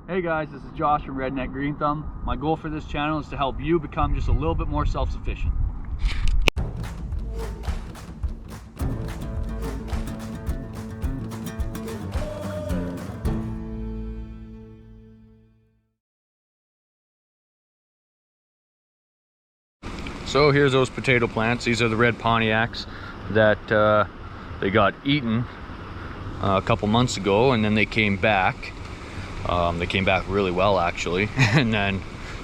Hey guys, this is Josh from RedNeck GreenThumb. My goal for this channel is to help you become just a little bit more self-sufficient. So here's those potato plants. These are the red Pontiacs that they got eaten a couple months ago, and then they came back. They came back really well actually, and then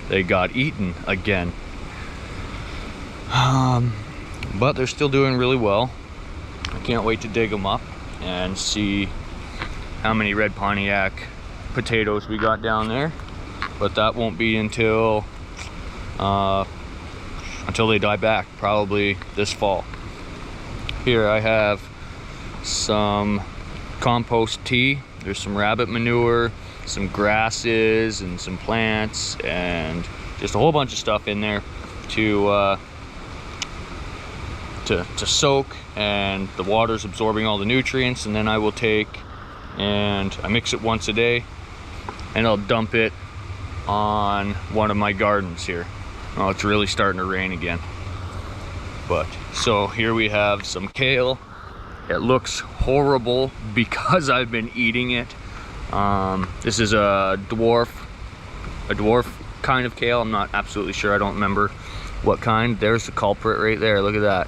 they got eaten again. But they're still doing really well. I can't wait to dig them up and see how many red Pontiac potatoes we got down there. But that won't be until they die back, probably this fall. Here I have some compost tea. There's some rabbit manure, some grasses, and some plants, and just a whole bunch of stuff in there to soak, and the water's absorbing all the nutrients. And then I will take and I mix it once a day, and I'll dump it on one of my gardens here. Oh, it's really starting to rain again. But so here we have some kale. It looks horrible because I've been eating it. This is a dwarf kind of kale. I'm not absolutely sure. I don't remember what kind. There's the culprit right there. Look at that.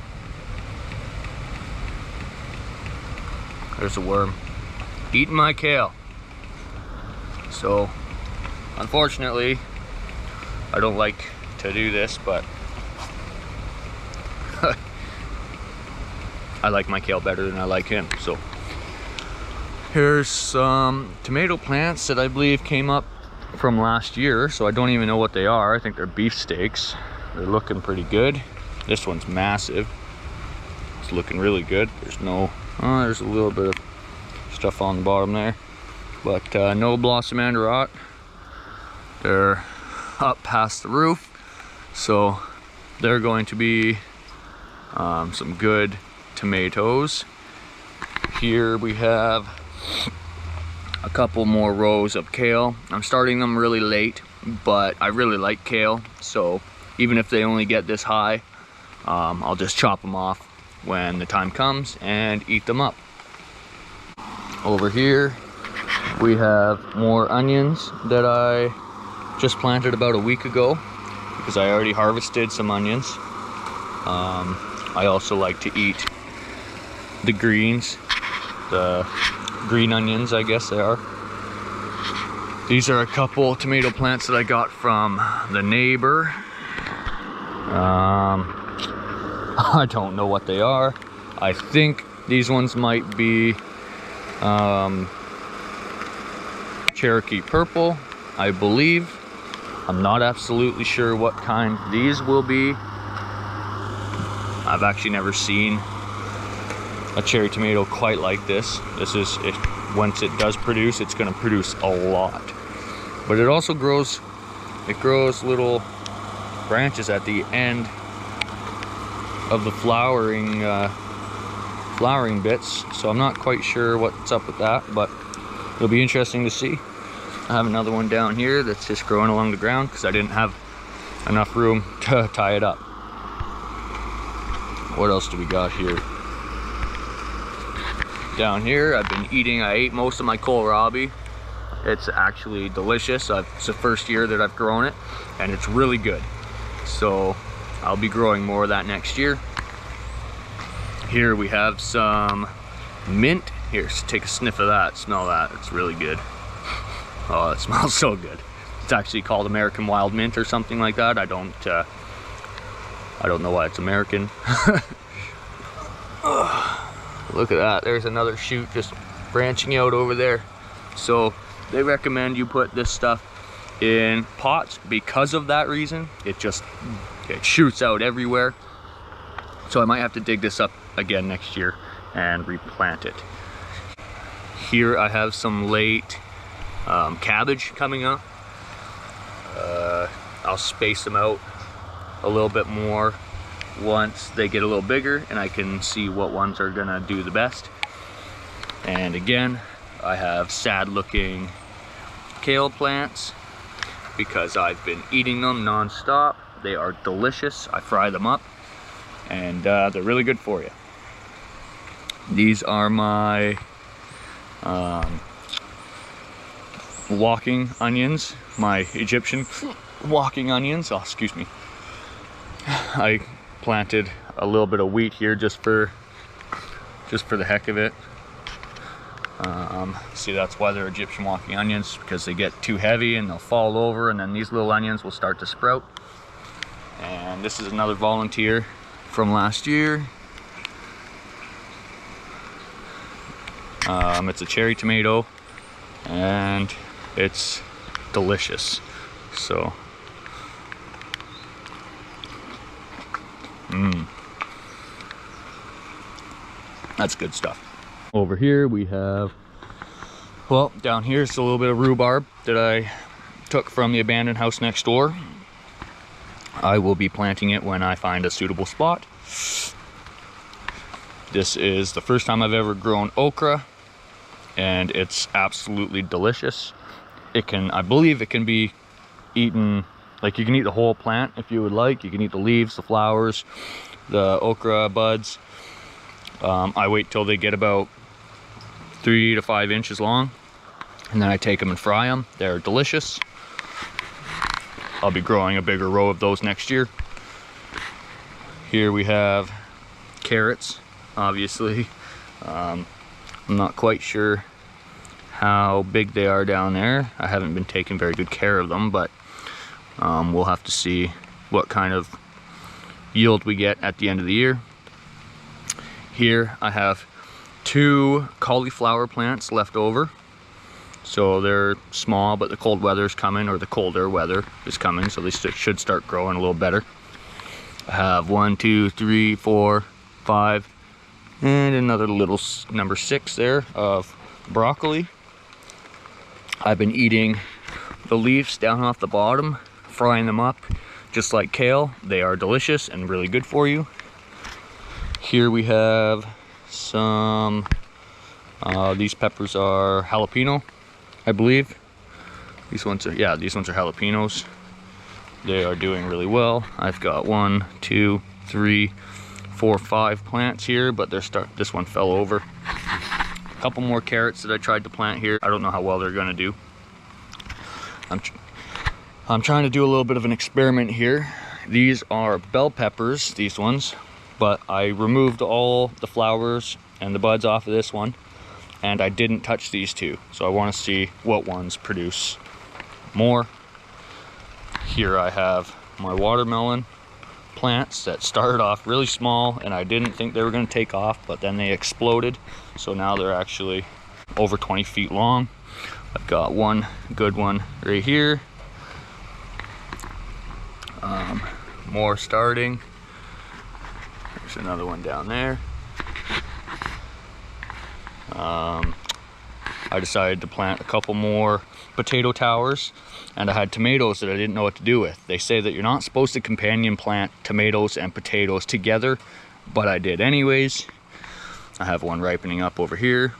There's a worm eating my kale. So unfortunately, I don't like to do this, but I like my kale better than I like him. So here's some tomato plants that I believe came up from last year, so I don't even know what they are. I think they're beefsteaks. They're looking pretty good. This one's massive. It's looking really good. There's no, there's a little bit of stuff on the bottom there, but no blossom and rot. They're up past the roof, so they're going to be some good tomatoes. Here we have a couple more rows of kale. I'm starting them really late, but I really like kale, so even if they only get this high, I'll just chop them off when the time comes and eat them up. Over here we have more onions that I just planted about a week ago because I already harvested some onions. I also like to eat the greens, the green onions, I guess they are. These are a couple tomato plants that I got from the neighbor. I don't know what they are. I think these ones might be Cherokee purple, I believe. I'm not absolutely sure what kind these will be. I've actually never seen a cherry tomato quite like this. This is, once it does produce, it's going to produce a lot. But it also grows, little branches at the end of the flowering bits. So I'm not quite sure what's up with that, but it'll be interesting to see. I have another one down here that's just growing along the ground because I didn't have enough room to tie it up. What else do we got here? Down here, I ate most of my kohlrabi. It's actually delicious. It's the first year that I've grown it, and it's really good. So I'll be growing more of that next year. Here we have some mint. Here, take a sniff of that, smell that. It's really good. Oh, it smells so good. It's actually called American Wild Mint or something like that. I don't know why it's American. Look at that, there's another shoot just branching out over there. So they recommend you put this stuff in pots because of that reason. It shoots out everywhere. So I might have to dig this up again next year and replant it. Here I have some late cabbage coming up. I'll space them out a little bit more once they get a little bigger, and I can see what ones are gonna do the best. And again, I have sad looking kale plants because I've been eating them non-stop. They are delicious. I fry them up and they're really good for you. These are my walking onions, my Egyptian walking onions. Oh, excuse me. I planted a little bit of wheat here just for the heck of it. See, that's why they're Egyptian walking onions, because they get too heavy and they'll fall over, and then these little onions will start to sprout. And this is another volunteer from last year. It's a cherry tomato and it's delicious. So that's good stuff. Over here we have, well, down here it's a little bit of rhubarb that I took from the abandoned house next door. I will be planting it when I find a suitable spot. This is the first time I've ever grown okra, and it's absolutely delicious. It can, I believe it can be eaten, like you can eat the whole plant if you would like. You can eat the leaves, the flowers, the okra buds. I wait till they get about 3 to 5 inches long, and then I take them and fry them. They're delicious. I'll be growing a bigger row of those next year. Here we have carrots, obviously. I'm not quite sure how big they are down there. I haven't been taking very good care of them, but we'll have to see what kind of yield we get at the end of the year. Here I have 2 cauliflower plants left over. So they're small, but the cold weather is coming, or the colder weather is coming, so they should start growing a little better. I have 1, 2, 3, 4, 5, and another little number 6 there of broccoli. I've been eating the leaves down off the bottom, frying them up just like kale. They are delicious and really good for you. Here we have some, these peppers are jalapeno, I believe. These ones are, yeah, these ones are jalapenos. They are doing really well. I've got 1, 2, 3, 4, 5 plants here, but this one fell over. A couple more carrots that I tried to plant here. I don't know how well they're gonna do. I'm trying to do a little bit of an experiment here. These are bell peppers, these ones, but I removed all the flowers and the buds off of this one, and I didn't touch these 2. So I want to see what ones produce more. Here I have my watermelon plants that started off really small, and I didn't think they were going to take off, but then they exploded. So now they're actually over 20 feet long. I've got one good one right here. More starting. There's another one down there. I decided to plant a couple more potato towers, and I had tomatoes that I didn't know what to do with. They say that you're not supposed to companion plant tomatoes and potatoes together, but I did anyways. I have one ripening up over here.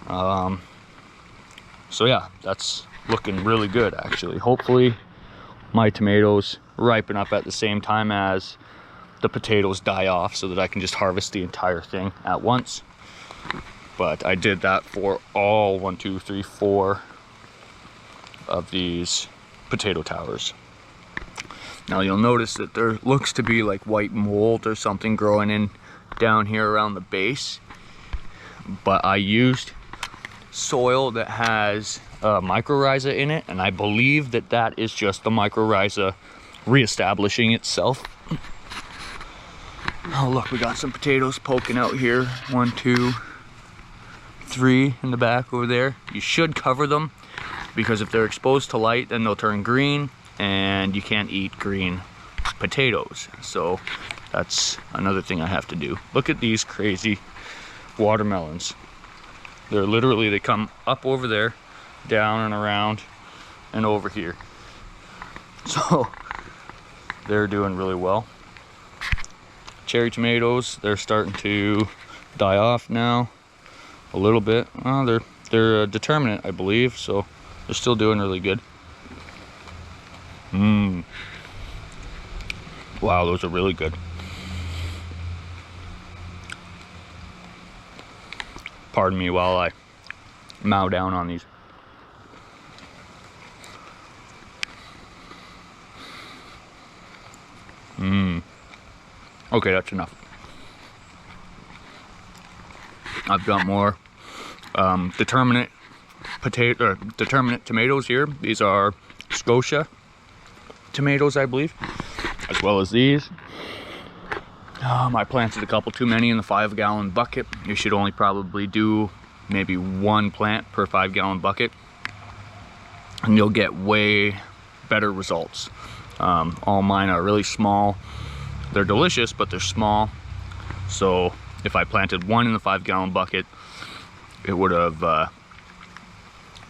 So yeah, that's looking really good actually. Hopefully my tomatoes ripen up at the same time as the potatoes die off, so that I can just harvest the entire thing at once. But I did that for all 1, 2, 3, 4 of these potato towers. Now you'll notice that there looks to be like white mold or something growing in down here around the base, but I used soil that has mycorrhiza in it, and I believe that that is just the mycorrhiza reestablishing itself. Oh look, we got some potatoes poking out here. 1, 2, 3 in the back over there. You should cover them, because if they're exposed to light, then they'll turn green, and you can't eat green potatoes. So that's another thing I have to do. Look at these crazy watermelons. They're literally, they come up over there, down and around and over here. So they're doing really well. Cherry tomatoes, they're starting to die off now a little bit. They're determinate, I believe, so They're still doing really good. Wow, those are really good. Pardon me while I mow down on these. Okay, that's enough. I've got more determinate tomatoes here. These are Scotia tomatoes, I believe, as well as these. I planted a couple too many in the 5-gallon bucket. You should only probably do maybe 1 plant per 5-gallon bucket, and you'll get way better results. All mine are really small. They're delicious, but they're small. So if I planted 1 in the 5-gallon bucket, it would have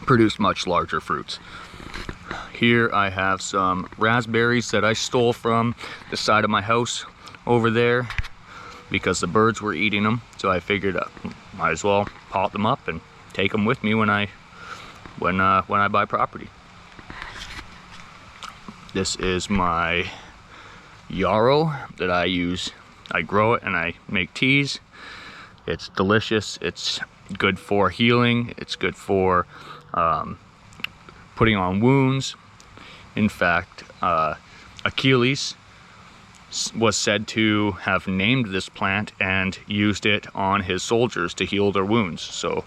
produced much larger fruits. Here I have some raspberries that I stole from the side of my house over there because the birds were eating them. So I figured I might as well pot them up and take them with me when I buy property. This is my yarrow that I use. I grow it and I make teas. It's delicious. It's good for healing. It's good for putting on wounds. In fact, Achilles was said to have named this plant and used it on his soldiers to heal their wounds. So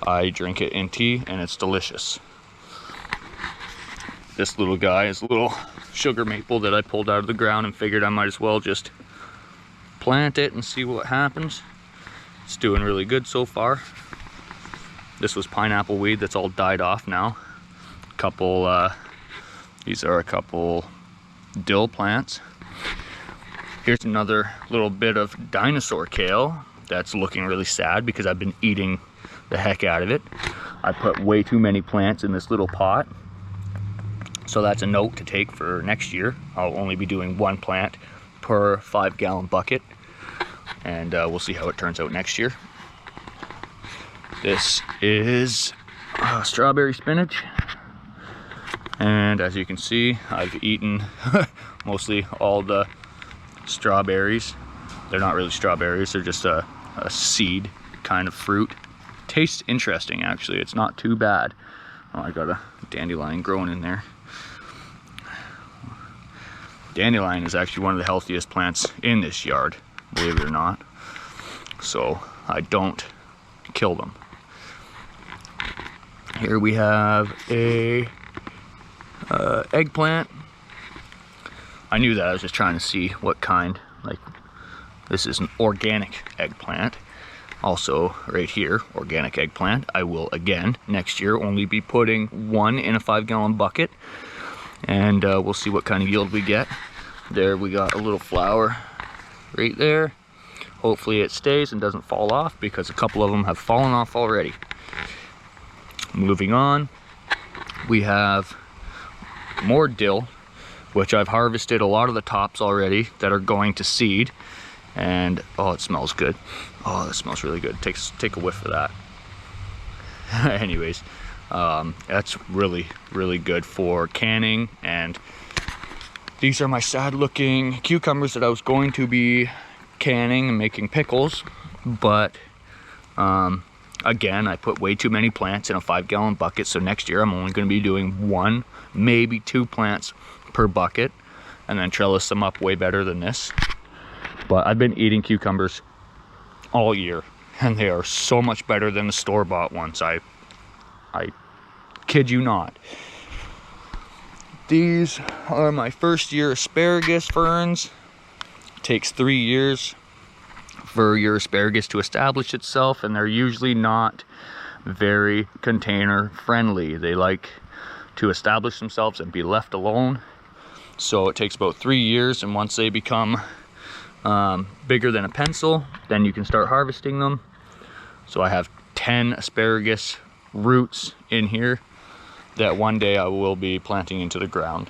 I drink it in tea and it's delicious. This little guy is a little sugar maple that I pulled out of the ground and figured I might as well just plant it and see what happens. It's doing really good so far. This was pineapple weed that's all died off now. These are a couple dill plants. Here's another little bit of dinosaur kale that's looking really sad because I've been eating the heck out of it. I put way too many plants in this little pot. So that's a note to take for next year. I'll only be doing 1 plant per 5-gallon bucket. And we'll see how it turns out next year. This is strawberry spinach. And as you can see, I've eaten mostly all the strawberries. They're not really strawberries, they're just a seed kind of fruit. Tastes interesting, actually. It's not too bad. Oh, I got a dandelion growing in there. Dandelion is actually one of the healthiest plants in this yard, believe it or not. So I don't kill them. Here we have a eggplant. I knew that. I was just trying to see what kind. Like, this is an organic eggplant. Also right here, organic eggplant. I will again next year only be putting 1 in a 5-gallon bucket, and we'll see what kind of yield we get. There we got a little flower right there. Hopefully it stays and doesn't fall off, because a couple of them have fallen off already. Moving on, we have more dill, which I've harvested a lot of the tops already that are going to seed. And oh, it smells good. Oh, it smells really good. Take a whiff of that. Anyways, that's really good for canning. And these are my sad looking cucumbers that I was going to be canning and making pickles, but again, I put way too many plants in a 5-gallon bucket, so next year I'm only going to be doing 1, maybe 2 plants per bucket, and then trellis them up way better than this. But I've been eating cucumbers all year, and they are so much better than the store-bought ones. I kid you not. These are my first year asparagus ferns. It takes 3 years for your asparagus to establish itself, and they're usually not very container friendly. They like to establish themselves and be left alone. So it takes about 3 years, and once they become bigger than a pencil, then you can start harvesting them. So I have 10 asparagus roots in here that one day I will be planting into the ground.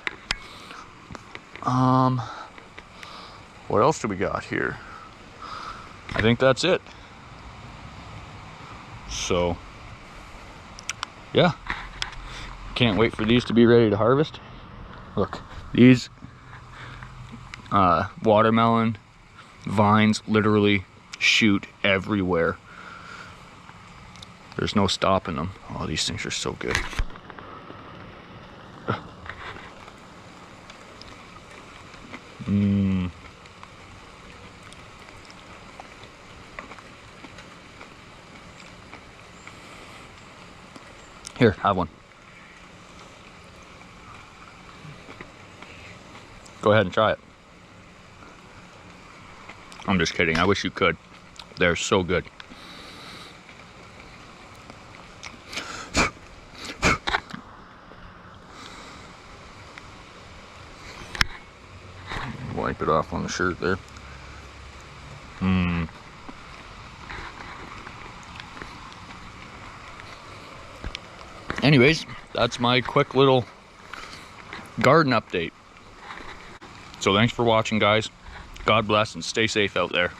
What else do we got here? I think that's it. So yeah, Can't wait for these to be ready to harvest. Look, these watermelon vines literally shoot everywhere. There's no stopping them. Oh, these things are so good. Mmm. Here, have one. Go ahead and try it. I'm just kidding. I wish you could. They're so good. Wipe it off on the shirt there. Mmm. Anyways, that's my quick little garden update. So thanks for watching, guys. God bless and stay safe out there.